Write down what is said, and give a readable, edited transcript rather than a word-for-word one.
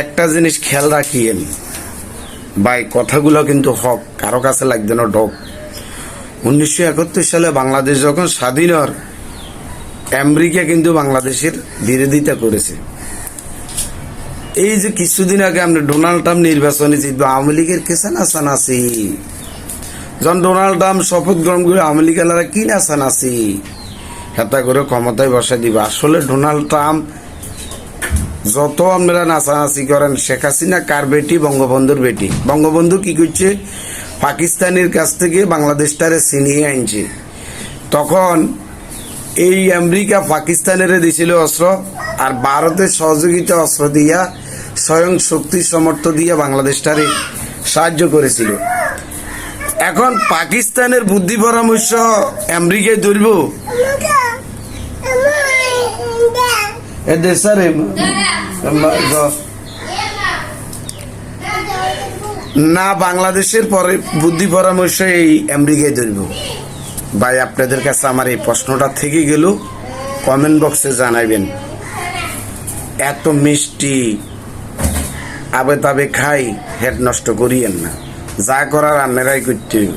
একটা জিনিস খেয়াল রাখিয়েন ভাই, কথাগুলো কিন্তু হক, কারো কাছে লাগবে না ঢোক। 1971 সালে বাংলাদেশ যখন স্বাধীন হয়, আমেরিকা কিন্তু বাংলাদেশের বিরোধিতা করেছে। এই যে কিছুদিন আগে আমরা ডোনাল্ড ট্রাম্প নির্বাচনে জিতবে, আওয়ামী লীগের কেসে নাচানাচি, যখন ডোনাল্ড ট্রাম্প শপথ গ্রহণ করে আওয়ামী লীগেরা কি নাচানাচি হেতা করে ক্ষমতায় বসা দিবে। আসলে ডোনাল্ড ট্রাম্প যত আপনারা নাচানাচি করেন, শেখ হাসিনা কার বেটি? বঙ্গবন্ধুর বেটি। বঙ্গবন্ধু কি করছে? পাকিস্তানের কাছ থেকে বাংলাদেশটারে ছিনিয়ে আনছে। তখন এই আমেরিকা পাকিস্তানের দিছিল অস্ত্র, আর ভারতের সহযোগিতা অস্ত্র দিয়া, স্বয়ং শক্তি সমর্থ দিয়ে বাংলাদেশটারে সাহায্য করেছিল। এখন পাকিস্তানের বুদ্ধি পরামর্শ আমেরিকায় ধরব না, বাংলাদেশের পরে বুদ্ধি পরামর্শ এই আমেরিকায় ধরব? ভাই, আপনাদের কাছে আমার এই প্রশ্নটা থেকে গেল, কমেন্ট বক্সে জানাবেন। এত মিষ্টি আবে তাবে খাই, হেড নষ্ট করিয়েন না, যা করার আপনারাই করতে হইব।